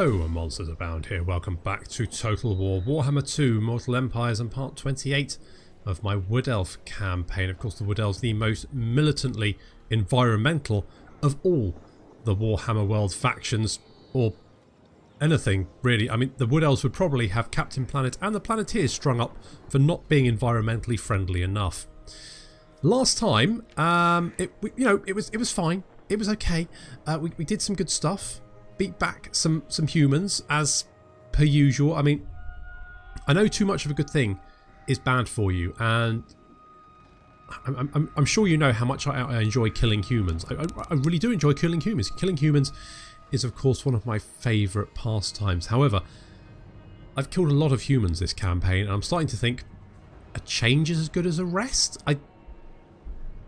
Hello, monsters abound here. Welcome back to Total War Warhammer 2 Mortal Empires and part 28 of my Wood Elf campaign. Of course, the Wood Elves, the most militantly environmental of all the Warhammer World factions, or anything really. I mean, the Wood Elves would probably have Captain Planet and the Planeteers strung up for not being environmentally friendly enough. Last time, it was fine. It was okay. We did some good stuff. Beat back some humans as per usual. I mean, I know too much of a good thing is bad for you, and I'm sure you know how much I enjoy killing humans. I really do enjoy killing humans. Killing humans is of course one of my favourite pastimes. However, I've killed a lot of humans this campaign, and I'm starting to think a change is as good as a rest.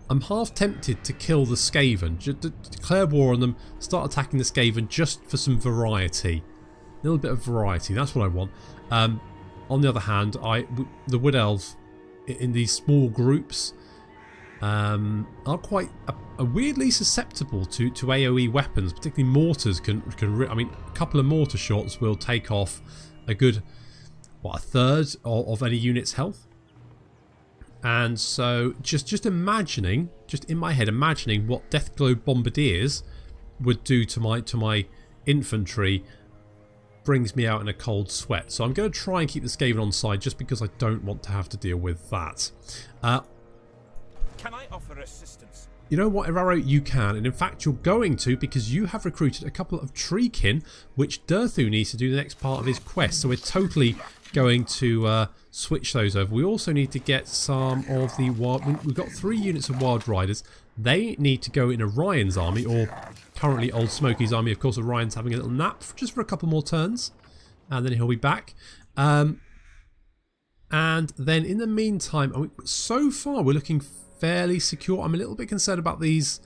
I'm half tempted to kill the Skaven, just to declare war on them, start attacking the Skaven just for some variety. A little bit of variety, that's what I want. On the other hand, the Wood Elves in these small groups are quite weirdly susceptible to AoE weapons, particularly mortars. I mean, a couple of mortar shots will take off a good, a third of any unit's health. And so just imagining, just in my head, imagining what Deathglow Bombardiers would do to my infantry brings me out in a cold sweat. So I'm going to try and keep the Skaven on side just because I don't want to have to deal with that. Can I offer assistance? You know what, Iraro, you can, and in fact you're going to, because you have recruited a couple of treekin, which Durthu needs to do the next part of his quest. So we're totally going to switch those over. We also need to get some of the wild. We've got 3 units of Wild Riders. They need to go in Orion's army, or currently Old Smokey's army. Of course, Orion's having a little nap just for a couple more turns, and then he'll be back. And then in the meantime, so far we're looking fairly secure. I'm a little bit concerned about these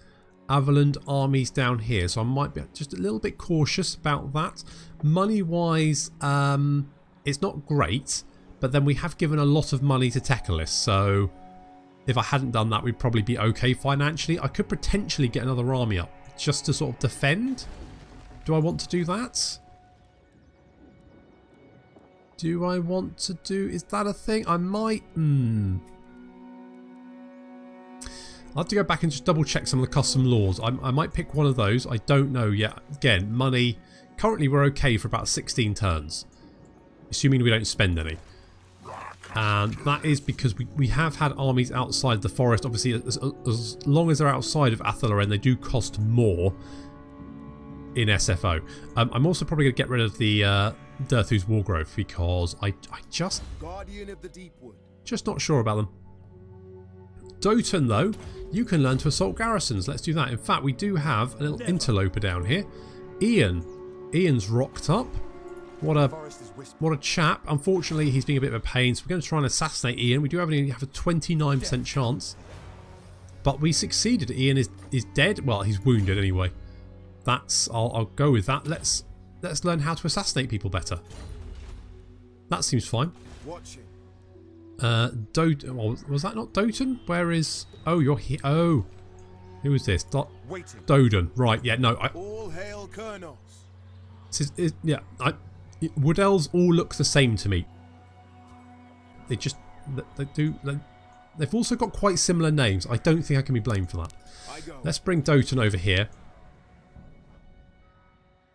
Averland armies down here, so I might be just a little bit cautious about that. Money-wise, it's not great, but then we have given a lot of money to Tekalis, so if I hadn't done that, we'd probably be okay financially. I could potentially get another army up just to sort of defend. Do I want to do that? Do I want to do... Is that a thing? I might... I'll have to go back and just double check some of the custom laws. I might pick one of those. I don't know yet. Again, money. Currently we're okay for about 16 turns. Assuming we don't spend any. And that is because we have had armies outside the forest. Obviously, as long as they're outside of Athelaren, they do cost more in SFO. I'm also probably going to get rid of the Durthu's Wargrove, because I just... Guardian of the Deepwood. Just not sure about them. Doton, though, you can learn to assault garrisons. Let's do that. In fact, we do have a little interloper down here. Ian's rocked up. What a chap. Unfortunately, he's being a bit of a pain, so we're going to try and assassinate Ian. We do only have a 29% chance, but we succeeded. Ian is dead. Well, he's wounded anyway. I'll go with that. Let's learn how to assassinate people better. That seems fine. Watch it. Was that not Doton? Where is... Oh, you're here. Oh. Who is this? Doden. Right, yeah, no. All hail Crynsos. Yeah, Wood Elves all look the same to me. They've also got quite similar names. I don't think I can be blamed for that. Let's bring Doton over here.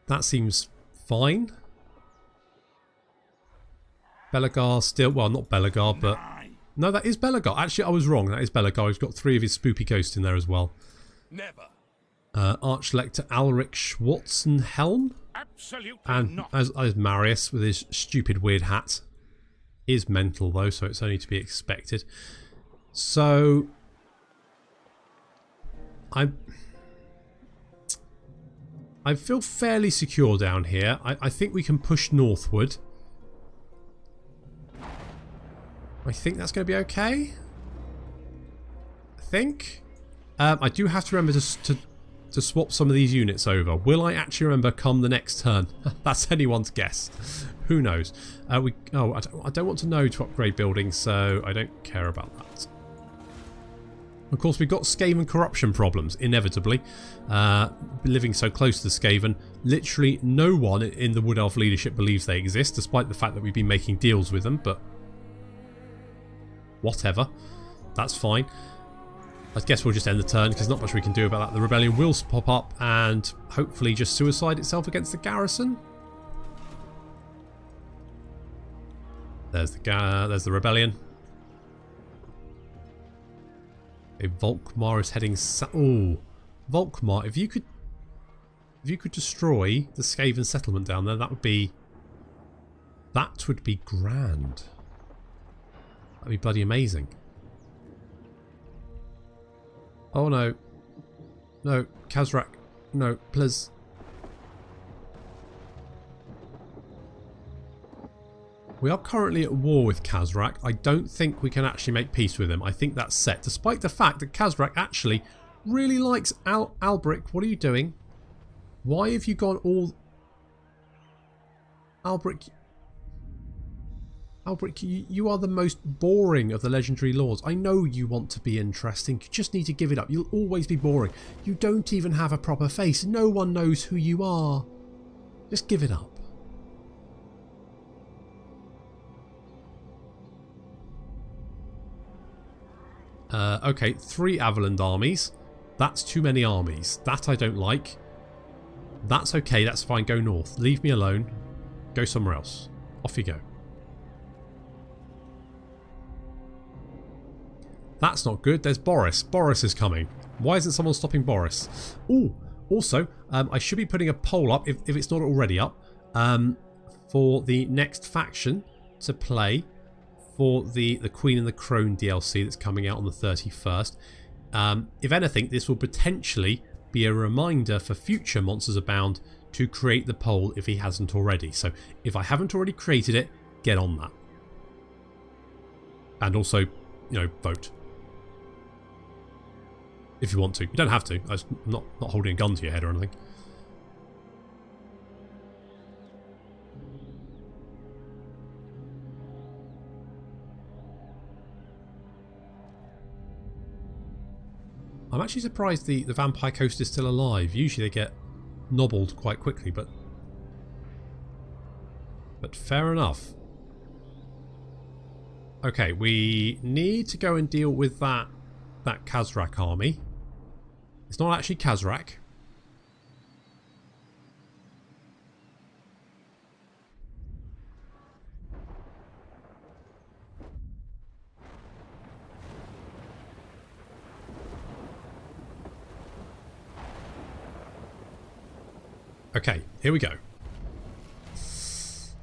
That seems fine. Belagar still... Well, not Belagar, but... No, that is Belagar. Actually, I was wrong. That is Belagar. He's got 3 of his spoopy ghosts in there as well. Never. Archlector Alric Schwarzenhelm. Absolutely and not. As Marius with his stupid weird hat. Is mental though, so it's only to be expected. So... I feel fairly secure down here. I think we can push northward. I think that's going to be okay. I think. I do have to remember to swap some of these units over. Will I actually remember come the next turn? That's anyone's guess. Who knows? I don't want to know to upgrade buildings, so I don't care about that. Of course, we've got Skaven corruption problems, inevitably. Living so close to the Skaven, literally no one in the Wood Elf leadership believes they exist, despite the fact that we've been making deals with them, but whatever. That's fine. I guess we'll just end the turn, because not much we can do about that. The rebellion will pop up and hopefully just suicide itself against the garrison. There's the rebellion. Okay, Volkmar is heading oh, Volkmar, if you could destroy the Skaven settlement down there, that would be grand. That'd be bloody amazing. Oh no. No, Khazrak. No, please. We are currently at war with Khazrak. I don't think we can actually make peace with him. I think that's set. Despite the fact that Khazrak actually really likes Albric. What are you doing? Why have you gone all... Albric, you are the most boring of the legendary lords. I know you want to be interesting. You just need to give it up. You'll always be boring. You don't even have a proper face. No one knows who you are. Just give it up. Okay, 3 Avaland armies. That's too many armies. That I don't like. That's okay, that's fine. Go north. Leave me alone. Go somewhere else. Off you go. That's not good. There's Boris. Boris is coming. Why isn't someone stopping Boris? Ooh, also, I should be putting a poll up, if it's not already up, for the next faction to play for the Queen and the Crone DLC that's coming out on the 31st. If anything, this will potentially be a reminder for future Monsters Abound to create the poll if he hasn't already. So if I haven't already created it, get on that. And also, you know, vote. If you want to. You don't have to. I'm not holding a gun to your head or anything. I'm actually surprised the Vampire Coast is still alive. Usually they get nobbled quite quickly, but fair enough. Okay, we need to go and deal with that Khazrak army. It's not actually Khazrak. Okay, here we go.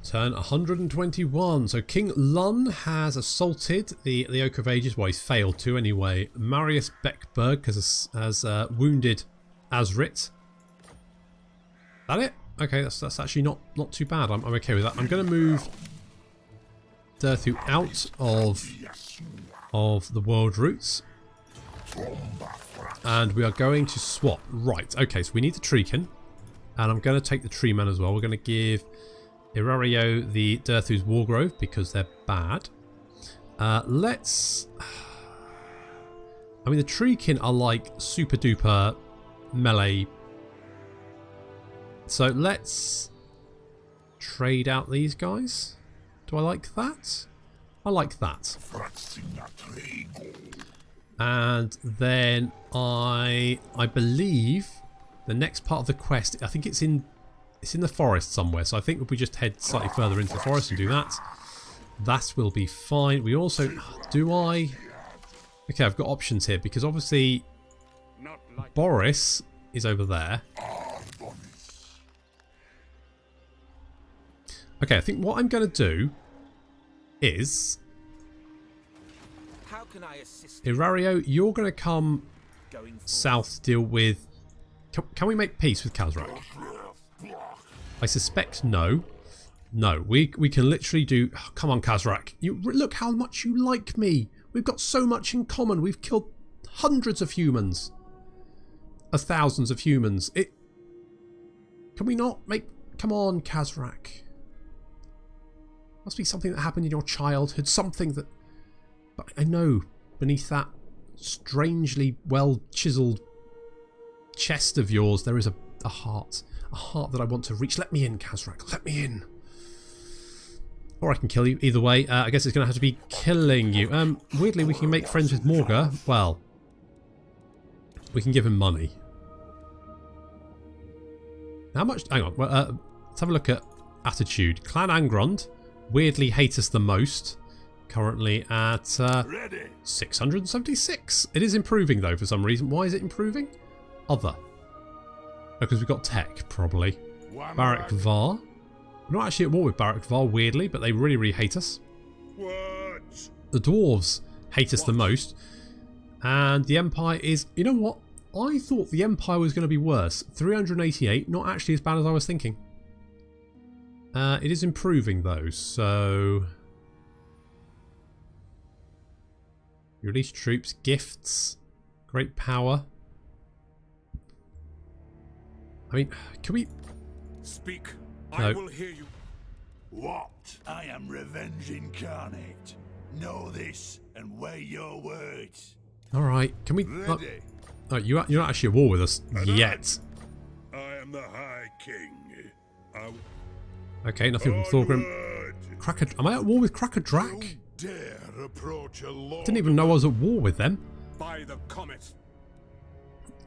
Turn 121. So King Lun has assaulted the Oak of Ages. Well, he's failed to anyway. Marius Beckberg has wounded Azrit. That it? Okay, that's actually not too bad. I'm okay with that. I'm going to move Durthu out of the world routes. And we are going to swap. Right, okay, so we need the Treekin. And I'm going to take the Treeman as well. We're going to give Irario the Durthu's Wargrove because they're bad. I mean, the Treekin are like super duper melee. So let's trade out these guys. Do I like that? I like that. And then I believe the next part of the quest, I think it's in the forest somewhere. So I think if we just head slightly further into the forest and do that, that will be fine. We also, okay, I've got options here because obviously Boris is over there. Okay, I think what I'm going to do is, How can I assist? Irario, you're going to come south to deal with... Can we make peace with Khazrak? I suspect no. No, we can literally do... Oh, come on, Khazrak. Look how much you like me. We've got so much in common. We've killed hundreds of humans. Thousands of humans. Can we not make... Come on, Khazrak. Must be something that happened in your childhood. Something that... But I know beneath that strangely well chiseled chest of yours, there is a heart. A heart that I want to reach. Let me in, Khazrak. Let me in. Or I can kill you. Either way, I guess it's going to have to be killing you. Weirdly, we can make friends with Morga. Well, we can give him money. How much? Hang on. Well, let's have a look at attitude. Clan Angrond weirdly hate us the most. Currently at 676. It is improving though for some reason. Why is it improving? Other. Because we've got tech, probably. Barak Var. We're not actually at war with Barak Var, weirdly, but they really, really hate us. What? The dwarves hate us the most. And the Empire is... You know what? I thought the Empire was going to be worse. 388, not actually as bad as I was thinking. It is improving, though, so... Release troops, gifts, great power. I mean, can we... Speak. No. I will hear you. What? I am revenge incarnate. Know this and weigh your words. Alright, can we... Ready. You're not actually at war with us yet. I am the High King. Okay, nothing from Thorgrim. Am I at war with Krakadrak? Dare approach a lord Didn't even know I was at war with them. by the comet.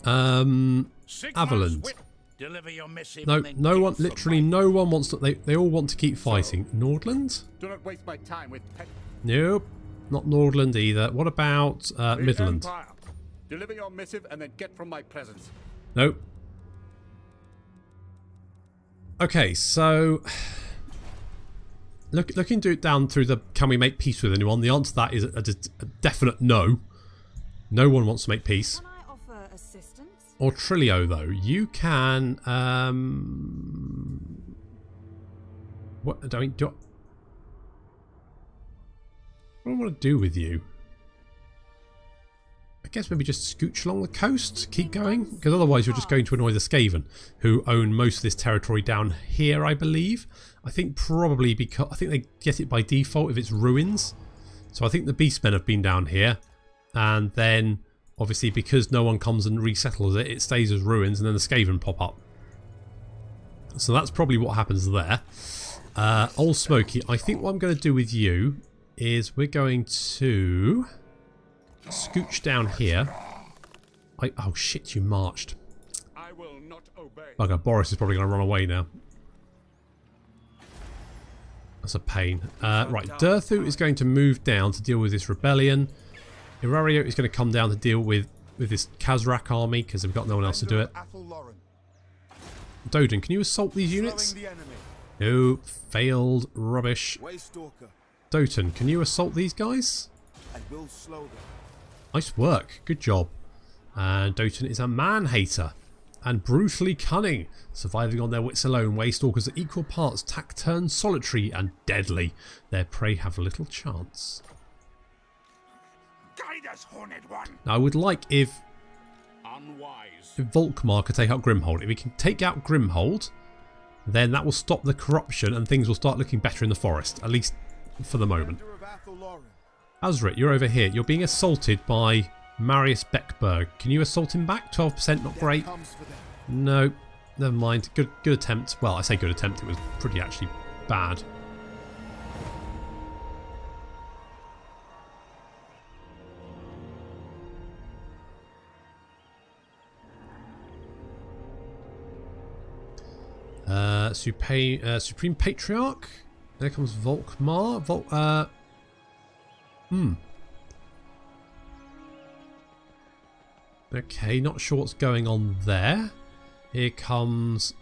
Avaland. Deliver your missive. No, no one, literally no one wants to, they all want to keep fighting. Nordland? Do not waste my time with pet. Nope, not Nordland either. What about Midland? Empire. Deliver your missive and then get from my presence. Nope. Okay, so looking down through the can we make peace with anyone? The answer to that is a definite no. No one wants to make peace. Can I offer assistance? Or Trilio, though, you can. What I mean, what do I want to do with you? I guess maybe just scooch along the coast, keep going, because otherwise you're just going to annoy the Skaven, who own most of this territory down here, I believe. I think probably because I think they get it by default if it's ruins. So I think the Beastmen have been down here, and then obviously because no one comes and resettles it, it stays as ruins, and then the Skaven pop up. So that's probably what happens there. Old Smoky, I think what I'm going to do with you is we're going to scooch down here. Oh shit, you marched. I will not obey. Bugger, Boris is probably going to run away now. That's a pain. Right, Durthu is going to move down to deal with this rebellion. Irario is going to come down to deal with this Khazrak army because we've got no one else to do it. Doden, can you assault these units? No, failed, rubbish. Doten, can you assault these guys? I will slow them. Nice work, good job. And Doten is a man-hater and brutally cunning, surviving on their wits alone. Waystalkers are equal parts taciturn, solitary and deadly. Their prey have little chance. Guide us, Horned One. Now I would like if Unwise. Volkmar could take out Grimhold. If he can take out Grimhold, then that will stop the corruption and things will start looking better in the forest, at least for the moment. Azrit, you're over here. You're being assaulted by Marius Beckberg. Can you assault him back? 12%, not great. No, never mind. Good attempt. Well, I say good attempt. It was pretty actually bad. Supreme Patriarch. There comes Volkmar. Okay, not sure what's going on there. Here comes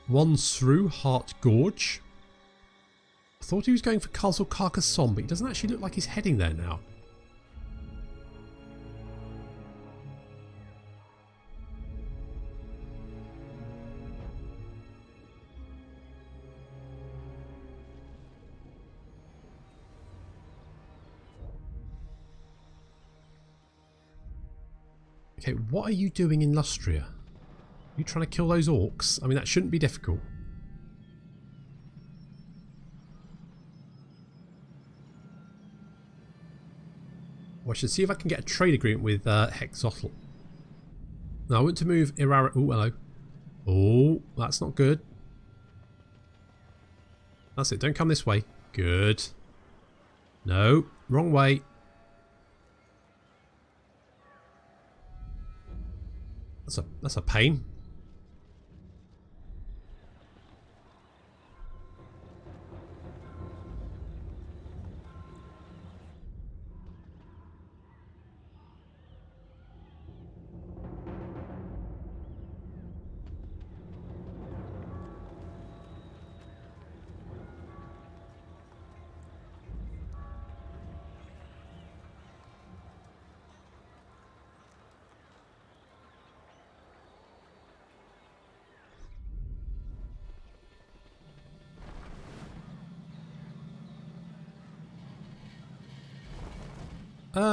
Wonsru Heart Gorge. I thought he was going for Castle Carcassonne, but he doesn't actually look like he's heading there now. Okay, what are you doing in Lustria? Are you trying to kill those orcs? I mean, that shouldn't be difficult. I should see if I can get a trade agreement with Hexotl. Now I want to move Irara. Oh, hello. Oh, that's not good. That's it. Don't come this way. Good. No, wrong way. That's a pain.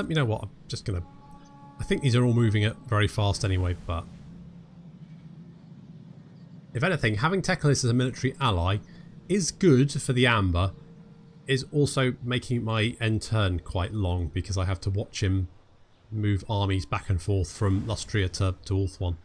You know what? I'm just gonna. I think these are all moving at very fast anyway, but if anything, having Teclis as a military ally is good for the Amber. Is also making my end turn quite long because I have to watch him move armies back and forth from Lustria to Ulthuan.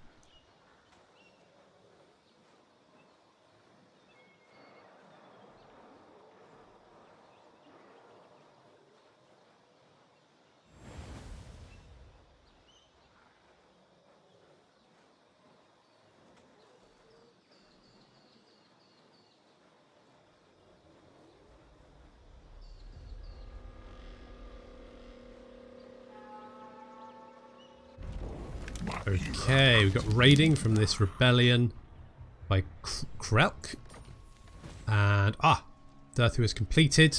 Okay, we've got raiding from this rebellion by Krelk. And, Durthu is completed.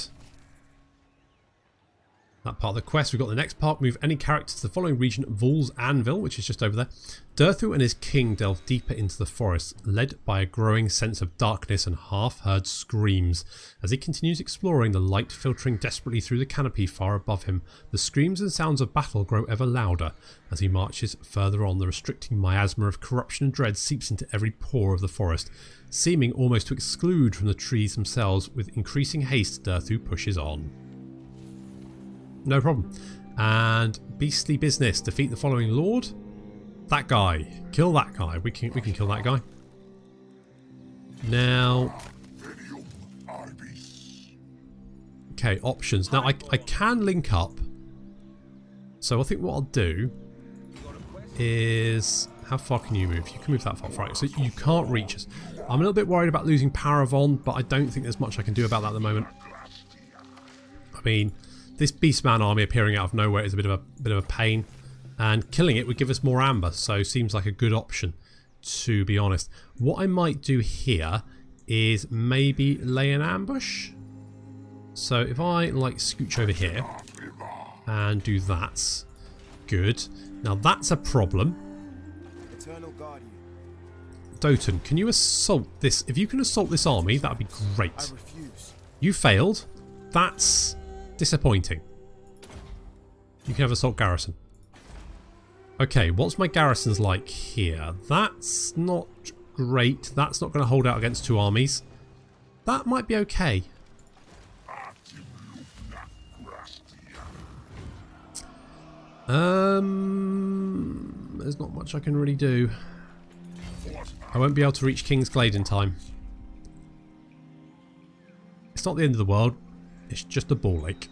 That part of the quest. We've got the next part. Move any character to the following region. Voul's Anvil, which is just over there. Durthu and his king delve deeper into the forest, led by a growing sense of darkness and half-heard screams. As he continues exploring, the light filtering desperately through the canopy far above him, the screams and sounds of battle grow ever louder. As he marches further on, the restricting miasma of corruption and dread seeps into every pore of the forest, seeming almost to exclude from the trees themselves. With increasing haste, Durthu pushes on. No problem. And beastly business. Defeat the following lord. That guy. Kill that guy. We can kill that guy. Now. Okay, options. Now I can link up. So I think what I'll do is, how far can you move? You can move that far, right? So you can't reach us. I'm a little bit worried about losing Paravon, but I don't think there's much I can do about that at the moment. I mean, this Beastman army appearing out of nowhere is a bit of a pain, and killing it would give us more amber, so seems like a good option, to be honest. What I might do here is maybe lay an ambush. So if I like scooch over here and do that, good. Now that's a problem. Doton, can you assault this? If you can assault this army, that would be great. You failed. That's disappointing. You can have assault garrison. Okay, what's my garrisons like here? That's not great. That's not going to hold out against two armies. That might be okay. There's not much I can really do. I won't be able to reach King's Glade in time. It's not the end of the world. It's just a ball lake.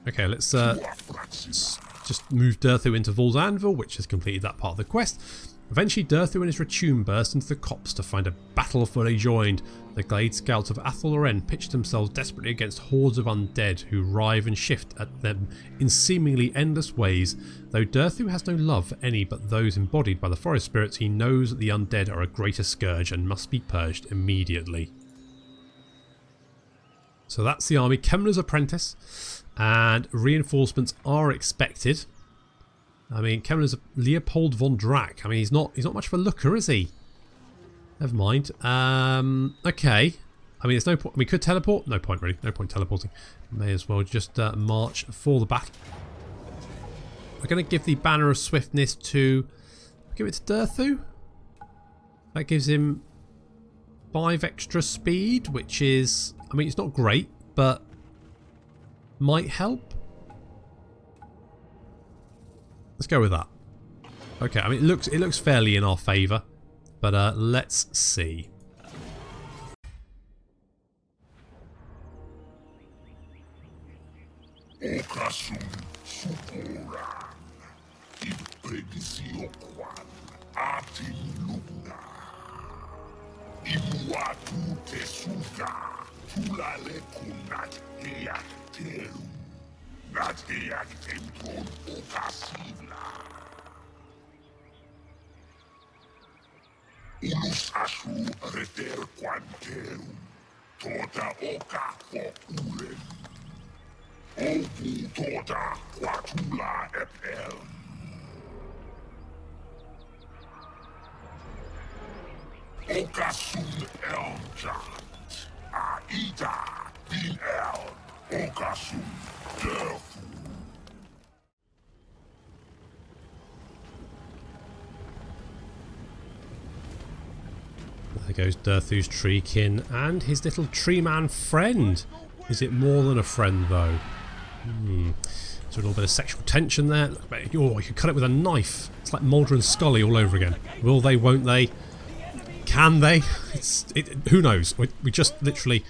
Okay, let's just move Durthu into Voul's Anvil, which has completed that part of the quest. Eventually, Durthu and his Ratoon burst into the copse to find a battle fully joined. The Glade Scouts of Athel Loren pitched themselves desperately against hordes of undead who rive and shift at them in seemingly endless ways. Though Durthu has no love for any but those embodied by the forest spirits, he knows that the undead are a greater scourge and must be purged immediately. So that's the army. Kemler's apprentice, and reinforcements are expected. I mean, Kemler's Leopold von Drack. I mean, he's not much of a looker, is he? Never mind. Okay. I mean, there's no point. We could teleport. No point really. No point teleporting. May as well just march for the battle. We're going to give the Banner of Swiftness to. Give it to Durthu. That gives him 5 extra speed, which is. I mean, it's not great, but might help. Let's go with that. Okay, I mean, it looks fairly in our favour. But let's see. Unus asu reter quanterum, tota oca foculem. Opu tota quatula et elm. Oca sum elmjant, aida bin elm, oca sum derfu. There goes Durthu's treekin and his little tree man friend. Is it more than a friend though? There's a little bit of sexual tension there. Oh, you could cut it with a knife. It's like Mulder and Scully all over again. Will they, won't they? Can they? Who knows? We just literally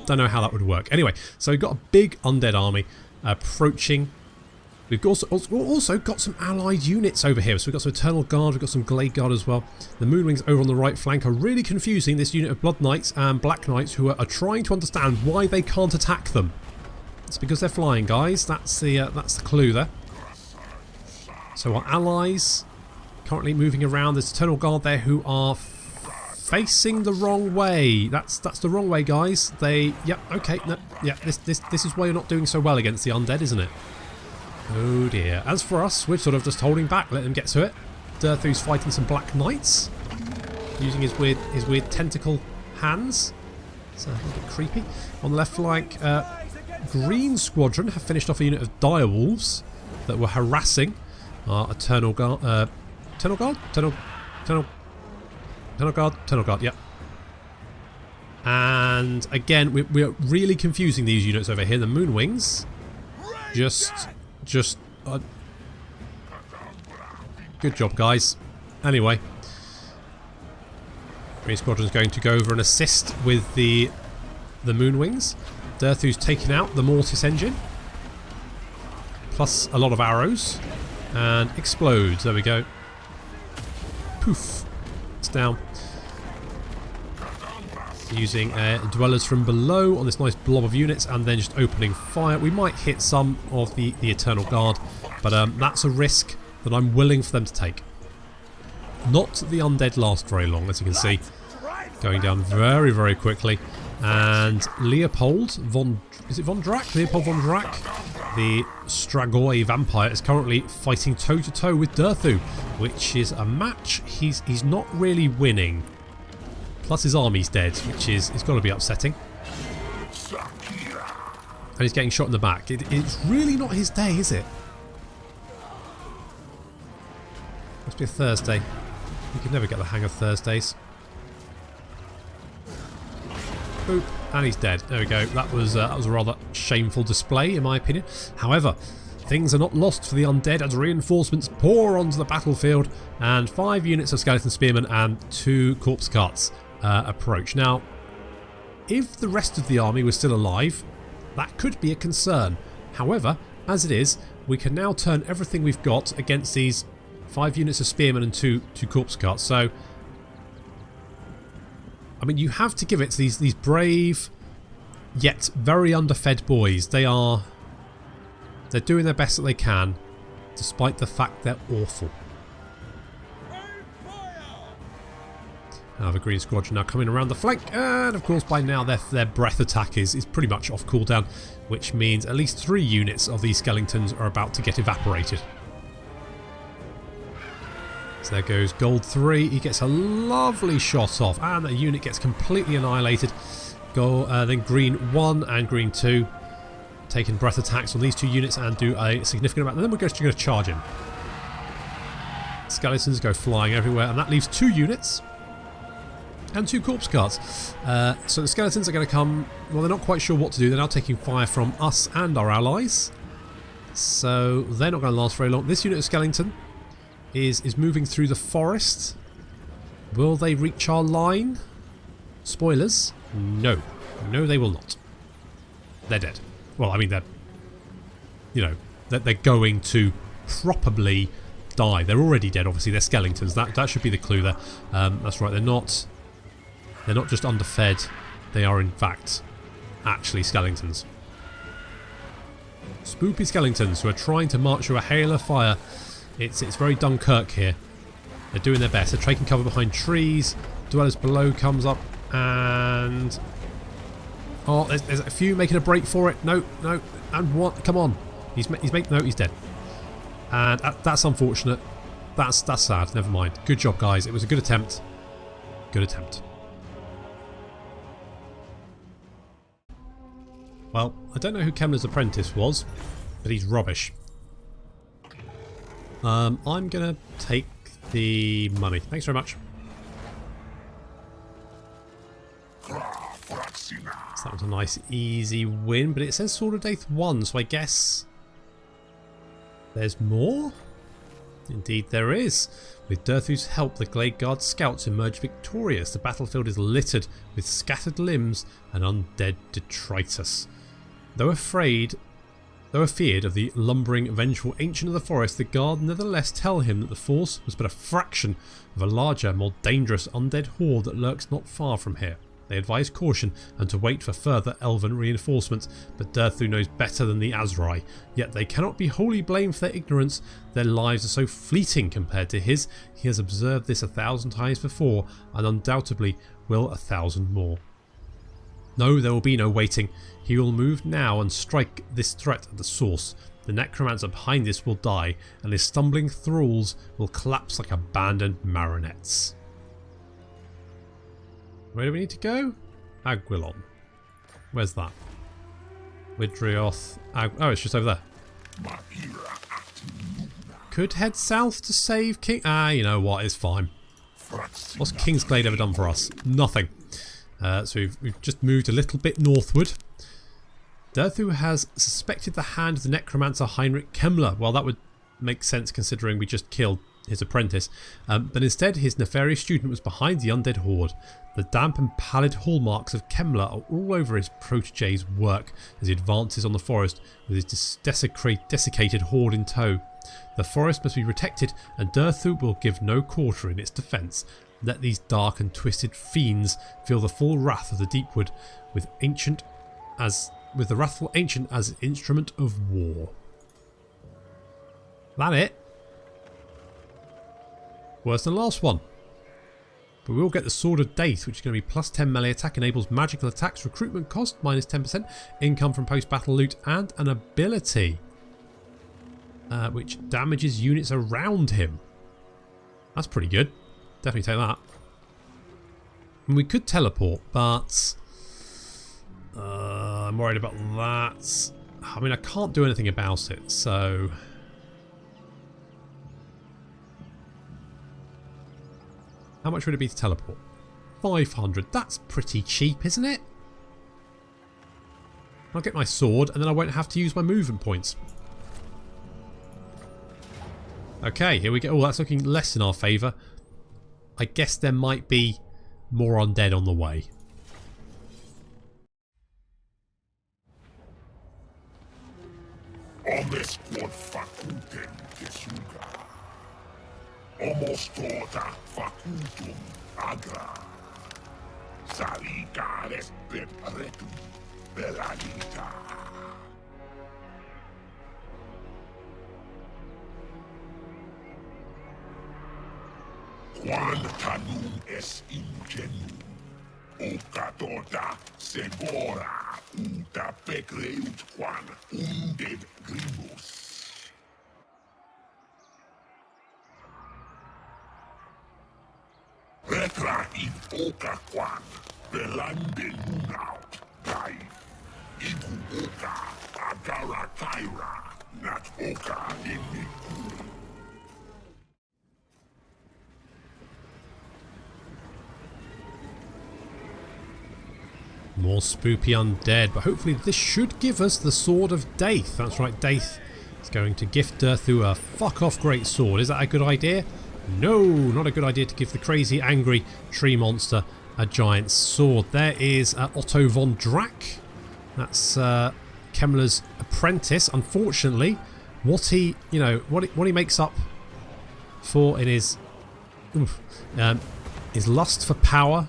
don't know how that would work. Anyway, so we've got a big undead army approaching. We've also got some allied units over here. So we've got some Eternal Guard, we've got some Glade Guard as well. The Moonwings over on the right flank are really confusing this unit of Blood Knights and Black Knights who are trying to understand why they can't attack them. It's because they're flying, guys. That's the clue there. So our allies currently moving around. There's Eternal Guard there who are facing the wrong way. That's the wrong way, guys. Yep, okay, no, yeah. This is why you're not doing so well against the undead, isn't it? Oh dear. As for us, we're sort of just holding back, let them get to it. Durthu's fighting some Black Knights, using his weird tentacle hands. It's a little bit creepy. On the left flank, Green Squadron have finished off a unit of Direwolves that were harassing our Eternal Guard. Eternal Guard? Eternal Guard, yep. And again, we're really confusing these units over here. The Moonwings just good job, guys. Anyway, Green Squadron's going to go over and assist with the Moonwings. Durthu's taken out the Mortis engine, plus a lot of arrows, and explodes. There we go. Poof, it's down. Using dwellers from below on this nice blob of units and then just opening fire. We might hit some of the Eternal Guard, but that's a risk that I'm willing for them to take. Not the undead last very long, as you can see. Going down very, very quickly. And Leopold von... Is it von Drac? Leopold von Drac, the Stragoi vampire, is currently fighting toe-to-toe with Durthu, which is a match he's not really winning. Plus his army's dead, which is got to be upsetting. And he's getting shot in the back. It's really not his day, is it? Must be a Thursday. You can never get the hang of Thursdays. Boop, and he's dead. There we go. That was a rather shameful display, in my opinion. However, things are not lost for the undead as reinforcements pour onto the battlefield, and 5 units of skeleton spearmen and 2 corpse carts approach. Now, if the rest of the army was still alive, that could be a concern. However, as it is, we can now turn everything we've got against these 5 units of spearmen and 2 corpse carts. So, I mean, you have to give it to these brave yet very underfed boys. They're doing their best that they can, despite the fact they're awful. Now the Green Squadron now coming around the flank, and of course by now their breath attack is pretty much off cooldown, which means at least 3 units of these skeletons are about to get evaporated. So there goes Gold 3, he gets a lovely shot off, and the unit gets completely annihilated. Then Green 1 and Green 2 taking breath attacks on these 2 units and do a significant amount, and then we're just going to charge him. Skeletons go flying everywhere, and that leaves 2 units. And 2 corpse carts. So the skeletons are going to come... Well, they're not quite sure what to do. They're now taking fire from us and our allies. So they're not going to last very long. This unit of skeleton is moving through the forest. Will they reach our line? Spoilers. No. No, they will not. They're dead. Well, I mean, they're... You know, they're going to probably die. They're already dead, obviously. They're skeletons. That should be the clue there. That's right. They're not just underfed. They are, in fact, actually skeletons. Spoopy skeletons who are trying to march through a hail of fire. It's very Dunkirk here. They're doing their best. They're taking cover behind trees. Dwellers below comes up and... Oh, there's a few making a break for it. No, no. And what? Come on. He's making... No, he's dead. And that's unfortunate. That's sad. Never mind. Good job, guys. It was a good attempt. Good attempt. Well, I don't know who Kemmler's apprentice was, but he's rubbish. I'm going to take the money. Thanks very much. So that was a nice, easy win, but it says Sword of Death 1, so I guess there's more? Indeed there is. With Durthu's help, the Glade Guard scouts emerge victorious. The battlefield is littered with scattered limbs and undead detritus. Though feared of the lumbering, vengeful ancient of the forest, the guard nevertheless tell him that the force was but a fraction of a larger, more dangerous undead horde that lurks not far from here. They advise caution and to wait for further elven reinforcements, but Durthu knows better than the Azrai. Yet they cannot be wholly blamed for their ignorance. Their lives are so fleeting compared to his. He has observed this 1,000 times before, and undoubtedly will 1,000 more. No, there will be no waiting. He will move now and strike this threat at the source. The necromancer behind this will die, and his stumbling thralls will collapse like abandoned marionettes. Where do we need to go? Aguilon. Where's that? Widrioth. Oh, it's just over there. Could head south to save King... you know what? It's fine. What's Kingsglade ever done for us? Nothing. So we've just moved a little bit northward. Durthu has suspected the hand of the necromancer Heinrich Kemmler. Well, that would make sense considering we just killed his apprentice. But instead, his nefarious student was behind the undead horde. The damp and pallid hallmarks of Kemmler are all over his protege's work as he advances on the forest with his desiccated horde in tow. The forest must be protected, and Durthu will give no quarter in its defence. Let these dark and twisted fiends feel the full wrath of the Deepwood, with the wrathful ancient as instrument of war. That it? Worse than the last one. But we will get the Sword of Death, which is going to be plus 10 melee attack, enables magical attacks, recruitment cost minus 10%, income from post-battle loot, and an ability which damages units around him. That's pretty good. Definitely take that. And we could teleport, but I'm worried about that. I mean, I can't do anything about it, so... How much would it be to teleport? 500. That's pretty cheap, isn't it? I'll get my sword, and then I won't have to use my movement points. Okay, here we go. Oh, that's looking less in our favour. I guess there might be more undead on the way. Quan canum es ingenum, ocatoda segora, uta pecreut quan undet grimus. Retra in oca quan, belande nunaut, gai, igu oca, agara kaira, nat oca iniku. More spoopy undead, but hopefully this should give us the Sword of Death. That's right, Death It's going to gift Durthu a fuck-off great sword. Is that a good idea? No, not a good idea to give the crazy, angry tree monster a giant sword. There is Otto von Drack. That's Kemmler's apprentice. Unfortunately, what he makes up for in his lust for power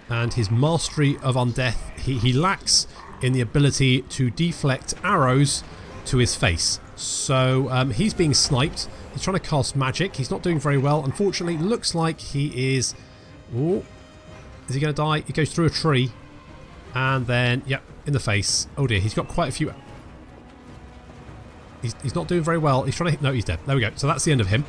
and his mastery of undeath, he lacks in the ability to deflect arrows to his face. So he's being sniped. He's trying to cast magic. He's not doing very well. Unfortunately, looks like he is... Oh, is he going to die? He goes through a tree. And then, yep, in the face. Oh dear, he's got quite a few... He's not doing very well. He's trying to hit... No, he's dead. There we go. So that's the end of him.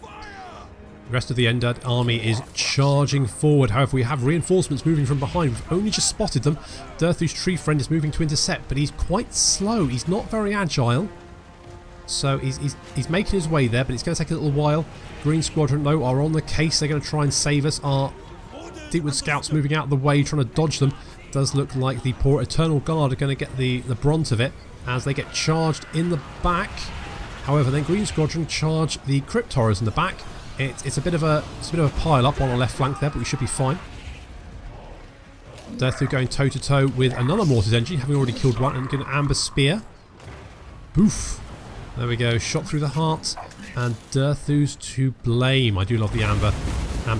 The rest of the Undead army is charging forward. However, we have reinforcements moving from behind. We've only just spotted them. Durthu's tree friend is moving to intercept, but he's quite slow. He's not very agile. So he's making his way there, but it's going to take a little while. Green Squadron, though, are on the case. They're going to try and save us. Our Deepwood Scouts moving out of the way, trying to dodge them. Does look like the poor Eternal Guard are going to get the brunt of it as they get charged in the back. However, then Green Squadron charge the Crypt Horrors in the back. It's a bit of a pile up on our left flank there, but we should be fine. Durthu going toe to toe with another Mortis Engine, having already killed one, and getting an Amber Spear. Boof. There we go, shot through the heart, and Durthu's to blame. I do love the Amber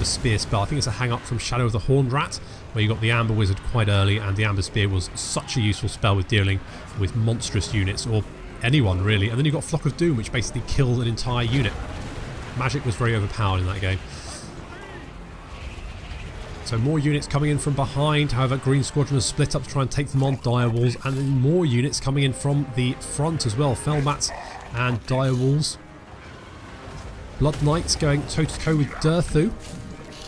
Spear spell. I think it's a hang up from Shadow of the Horned Rat, where you got the Amber Wizard quite early, and the Amber Spear was such a useful spell with dealing with monstrous units, or anyone really. And then you got Flock of Doom, which basically killed an entire unit. Magic was very overpowered in that game. So more units coming in from behind. However, Green Squadron has split up to try and take them on Direwolves, and then more units coming in from the front as well. Felbats and Direwolves. Blood Knights going toe to toe with Durthu.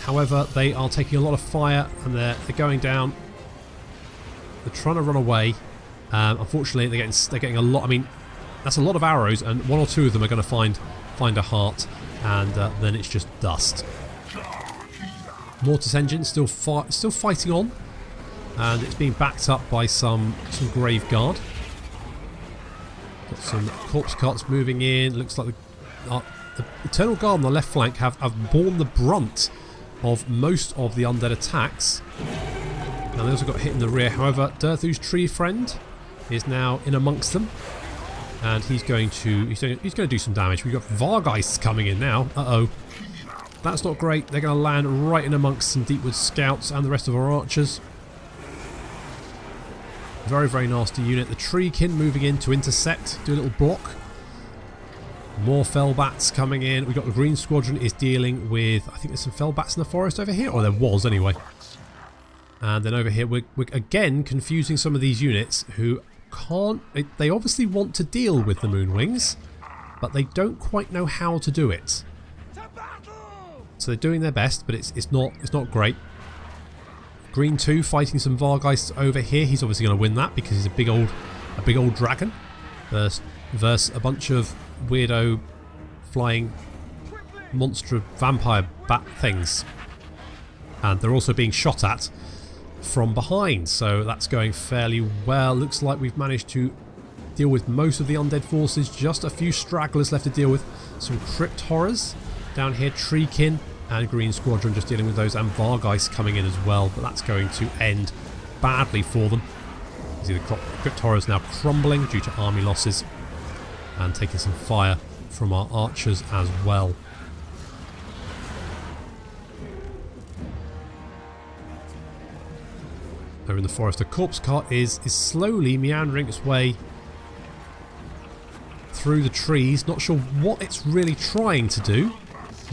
However, they are taking a lot of fire and they're going down. They're trying to run away. Unfortunately, they're getting a lot. I mean, that's a lot of arrows, and one or two of them are going to find a heart, and then it's just dust. Mortis Engine still fighting on, and it's being backed up by some Grave Guard. Got some corpse carts moving in. Looks like the Eternal Guard on the left flank have borne the brunt of most of the undead attacks. And they also got hit in the rear. However, Durthu's tree friend is now in amongst them, and he's going to do some damage. We've got Vargeists coming in now. Uh-oh. That's not great. They're going to land right in amongst some Deepwood Scouts and the rest of our archers. Very, very nasty unit. The Treekin moving in to intercept, do a little block. More Felbats coming in. We've got the Green Squadron is dealing with, I think there's some Felbats in the forest over here, or there was anyway. And then over here we're again confusing some of these units who can't, they obviously want to deal with the Moonwings, but they don't quite know how to do it. So they're doing their best, but it's not great. Green 2 fighting some Vargeists over here. He's obviously going to win that because he's a big old dragon versus a bunch of weirdo flying monster vampire bat things, and they're also being shot at from behind, so that's going fairly well. Looks like we've managed to deal with most of the undead forces. Just a few stragglers left to deal with. Some Crypt Horrors down here, Treekin and Green Squadron just dealing with those, and Vargeist coming in as well, but that's going to end badly for them. You see the Crypt Horrors now crumbling due to army losses and taking some fire from our archers as well. Over in the forest, a corpse cart is slowly meandering its way through the trees. Not sure what it's really trying to do.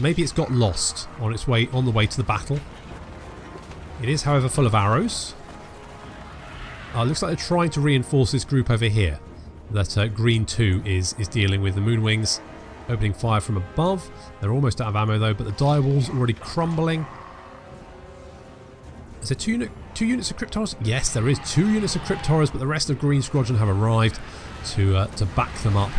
Maybe it's got lost on the way to the battle. It is, however, full of arrows. Looks like they're trying to reinforce this group over here. That Green 2 is dealing with the Moonwings, opening fire from above. They're almost out of ammo though, but the Direwolves are already crumbling. Is there two units of Crypt Horrors? Yes, there is 2 units of Crypt Horrors, but the rest of Green Squadron have arrived to back them up.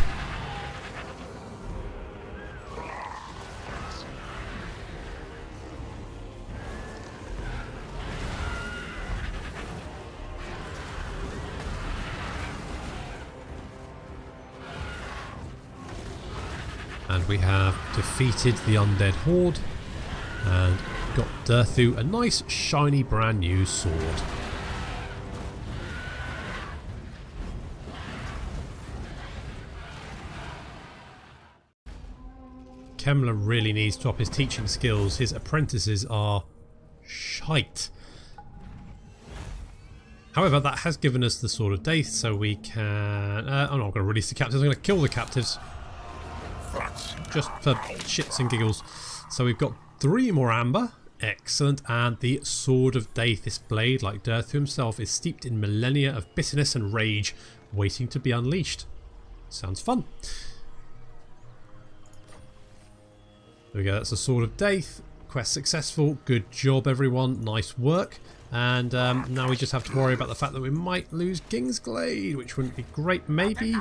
And we have defeated the undead horde and got Durthu a nice shiny brand new sword. Kemmler really needs to up his teaching skills. His apprentices are shite. However, that has given us the Sword of Death, so we can... I'm not going to release the captives, I'm going to kill the captives. Just for shits and giggles. So we've got 3 more amber. Excellent. And the Sword of Death. This blade, like Durthu himself, is steeped in millennia of bitterness and rage, waiting to be unleashed. Sounds fun. There we go, that's the Sword of Death. Quest successful. Good job, everyone. Nice work. And now we just have to worry about the fact that we might lose Kingsglade, which wouldn't be great. Maybe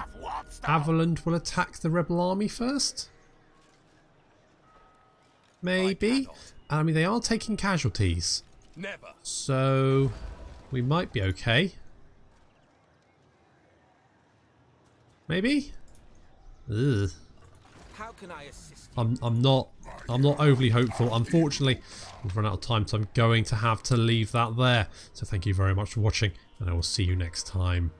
Avaland will attack the rebel army first? Maybe. I mean, they are taking casualties. Never. So we might be okay. Maybe? Ugh. How can I assist? I'm not overly hopeful. Unfortunately, we've run out of time, so I'm going to have to leave that there. So thank you very much for watching, and I will see you next time.